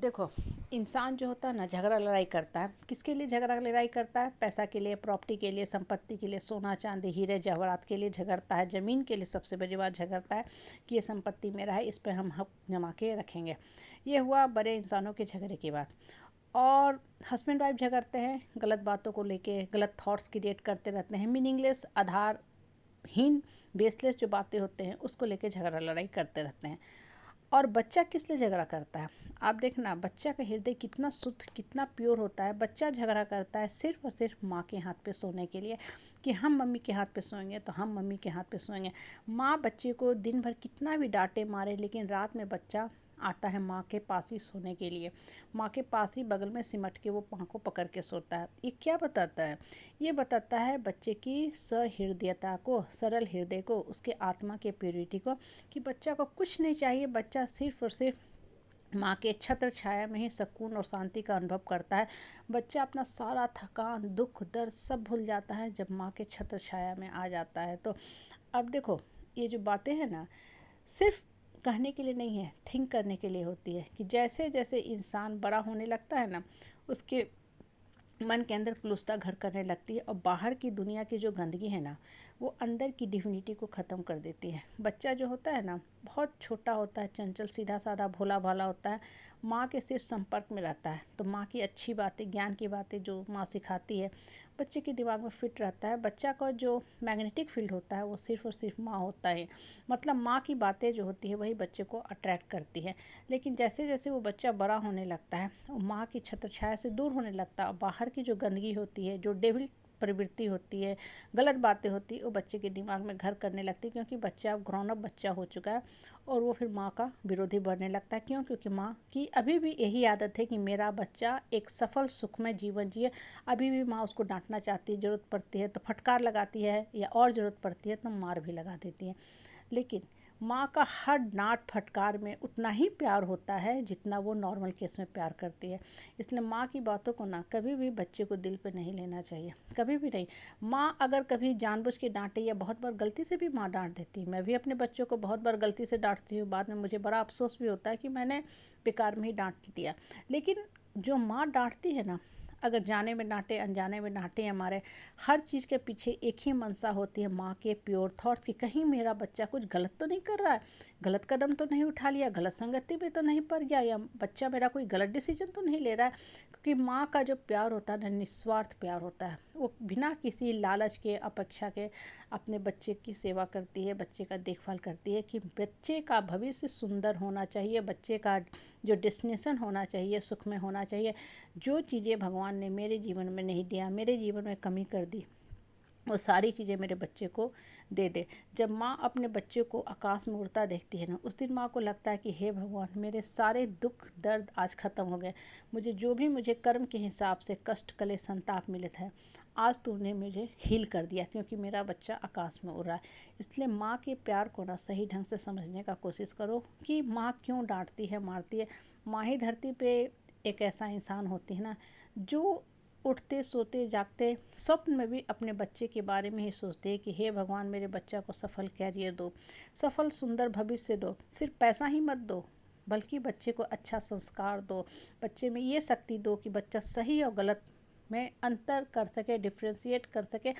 देखो, इंसान जो होता है ना झगड़ा लड़ाई करता है। किसके लिए झगड़ा लड़ाई करता है? पैसा के लिए, प्रॉपर्टी के लिए, संपत्ति के लिए, सोना चांदी हीरे जवाहरात के लिए झगड़ता है। ज़मीन के लिए सबसे बड़ी बात झगड़ता है कि ये संपत्ति मेरा है, इस पर हम हक जमा के रखेंगे। ये हुआ बड़े इंसानों के झगड़े की बात। और हस्बैंड वाइफ झगड़ते हैं गलत बातों को लेके, गलत थॉट्स क्रिएट करते रहते हैं, मीनिंगलेस, आधारहीन, बेसलेस जो बातें होते हैं उसको लेके झगड़ा लड़ाई करते रहते हैं। और बच्चा किस लिए झगड़ा करता है? आप देखना, बच्चा का हृदय कितना शुद्ध, कितना प्योर होता है। बच्चा झगड़ा करता है सिर्फ और सिर्फ माँ के हाथ पे सोने के लिए, कि हम मम्मी के हाथ पे सोएंगे तो हम मम्मी के हाथ पे सोएंगे। माँ बच्चे को दिन भर कितना भी डांटे मारे, लेकिन रात में बच्चा आता है माँ के पास ही सोने के लिए। माँ के पास ही बगल में सिमट के वो पाँव को पकड़ के सोता है। ये क्या बताता है? ये बताता है बच्चे की सहृदयता को, सरल हृदय को, उसके आत्मा के प्योरिटी को, कि बच्चा को कुछ नहीं चाहिए। बच्चा सिर्फ और सिर्फ माँ के छत्र छाया में ही सुकून और शांति का अनुभव करता है। बच्चा अपना सारा थकान, दुख, दर्द सब भूल जाता है जब माँ के छत्र छाया में आ जाता है। तो अब देखो, ये जो बातें हैं ना, सिर्फ कहने के लिए नहीं है, थिंक करने के लिए होती है। कि जैसे जैसे इंसान बड़ा होने लगता है ना, उसके मन के अंदर कुलुस्ता घर करने लगती है, और बाहर की दुनिया की जो गंदगी है ना, वो अंदर की डिविनिटी को ख़त्म कर देती है। बच्चा जो होता है ना, बहुत छोटा होता है, चंचल, सीधा साधा, भोला भाला होता है। माँ के सिर्फ संपर्क में रहता है, तो माँ की अच्छी बातें, ज्ञान की बातें जो माँ सिखाती है, बच्चे के दिमाग में फिट रहता है। बच्चा का जो मैग्नेटिक फील्ड होता है वो सिर्फ और सिर्फ माँ होता है। मतलब माँ की बातें जो होती है वही बच्चे को अट्रैक्ट करती है। लेकिन जैसे जैसे वो बच्चा बड़ा होने लगता है, माँ की छत्र छाया से दूर होने लगता है, बाहर की जो गंदगी होती है, जो डेविल प्रवृत्ति होती है, गलत बातें होती है, वो बच्चे के दिमाग में घर करने लगती है। क्योंकि बच्चा अब ग्रोन अप बच्चा हो चुका है, और वो फिर माँ का विरोधी बनने लगता है। क्यों? क्योंकि माँ की अभी भी यही आदत है कि मेरा बच्चा एक सफल सुखमय जीवन जिए। अभी भी माँ उसको डांटना चाहती है, ज़रूरत पड़ती है तो फटकार लगाती है, या और ज़रूरत पड़ती है तो मार भी लगा देती है। लेकिन माँ का हर डांट फटकार में उतना ही प्यार होता है जितना वो नॉर्मल केस में प्यार करती है। इसलिए माँ की बातों को ना कभी भी बच्चे को दिल पे नहीं लेना चाहिए, कभी भी नहीं। माँ अगर कभी जानबूझ के डांटे, या बहुत बार गलती से भी माँ डांट देती है, मैं भी अपने बच्चों को बहुत बार गलती से डांटती हूँ, बाद में मुझे बड़ा अफसोस भी होता है कि मैंने बेकार में ही डांट दिया। लेकिन जो माँ डांटती है ना, अगर जाने में डांटे, अनजाने में डांटे, हमारे हर चीज़ के पीछे एक ही मंशा होती है, माँ के प्योर थॉट्स की कहीं मेरा बच्चा कुछ गलत तो नहीं कर रहा है, गलत कदम तो नहीं उठा लिया, गलत संगति में तो नहीं पड़ गया, या बच्चा मेरा कोई गलत डिसीजन तो नहीं ले रहा है। क्योंकि माँ का जो प्यार होता है ना, निस्वार्थ प्यार होता है। वो बिना किसी लालच के, अपेक्षा के अपने बच्चे की सेवा करती है, बच्चे का देखभाल करती है, कि बच्चे का भविष्य सुंदर होना चाहिए, बच्चे का जो डेस्टिनेशन होना चाहिए सुख में होना चाहिए। जो चीज़ें भगवान ने मेरे जीवन में नहीं दिया, मेरे जीवन में कमी कर दी, वो सारी चीज़ें मेरे बच्चे को दे दे। जब माँ अपने बच्चे को आकाश में उड़ता देखती है ना, उस दिन माँ को लगता है कि हे भगवान, मेरे सारे दुख दर्द आज ख़त्म हो गए। मुझे जो भी मुझे कर्म के हिसाब से कष्ट, कलेश, संताप मिले थे, आज तूने मुझे हील कर दिया, क्योंकि मेरा बच्चा आकाश में उड़ रहा है। इसलिए माँ के प्यार को ना सही ढंग से समझने का कोशिश करो, कि माँ क्यों डांटती है, मारती है। माँ ही धरती पे एक ऐसा इंसान होती है ना, जो उठते, सोते, जागते, स्वप्न में भी अपने बच्चे के बारे में ही सोचते हैं कि हे भगवान, मेरे बच्चा को सफल कैरियर दो, सफल सुंदर भविष्य दो। सिर्फ पैसा ही मत दो, बल्कि बच्चे को अच्छा संस्कार दो, बच्चे में ये शक्ति दो कि बच्चा सही और गलत में अंतर कर सके, डिफ्रेंशिएट कर सके,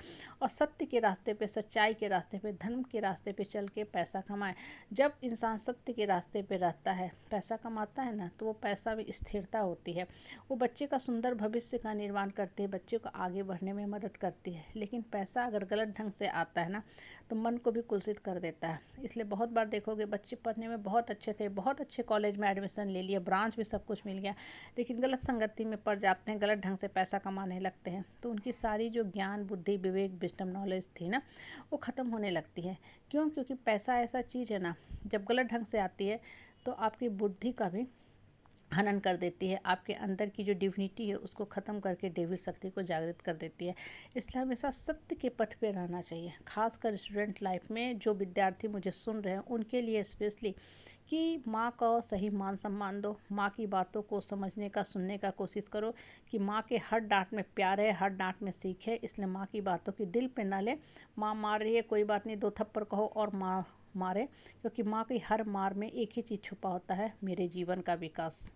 और सत्य के रास्ते पे, सच्चाई के रास्ते पे, धर्म के रास्ते पे चल के पैसा कमाए। जब इंसान सत्य के रास्ते पे रहता है, पैसा कमाता है ना, तो वो पैसा में स्थिरता होती है। वो बच्चे का सुंदर भविष्य का निर्माण करती है, बच्चे को आगे बढ़ने में मदद करती है। लेकिन पैसा अगर गलत ढंग से आता है ना, तो मन को भी कुलसित कर देता है। इसलिए बहुत बार देखोगे, बच्चे पढ़ने में बहुत अच्छे थे, बहुत अच्छे कॉलेज में एडमिशन ले लिया, ब्रांच भी सब कुछ मिल गया, लेकिन गलत संगति में पड़ जाते हैं, गलत ढंग से पैसा कमाने लगते हैं, तो उनकी सारी जो ज्ञान, बुद्धि, विवेक, विजडम, नॉलेज थी ना, वो ख़त्म होने लगती है। क्यों? क्योंकि पैसा ऐसा चीज़ है ना, जब गलत ढंग से आती है तो आपकी बुद्धि का भी हनन कर देती है, आपके अंदर की जो डिविनिटी है उसको ख़त्म करके डेविल शक्ति को जागृत कर देती है। इसलिए हमेशा सत्य के पथ पे रहना चाहिए, खासकर स्टूडेंट लाइफ में। जो विद्यार्थी मुझे सुन रहे हैं उनके लिए स्पेशली, कि माँ का सही मान सम्मान दो, माँ की बातों को समझने का, सुनने का कोशिश करो, कि माँ के हर डांट में प्यार है, हर डांट में सीख है। इसलिए माँ की बातों की दिल पे ना ले। माँ मार रही है, कोई बात नहीं, दो थप्पड़ कहो और माँ मारे, क्योंकि माँ की हर मार में एक ही चीज़ छुपा होता है, मेरे जीवन का विकास।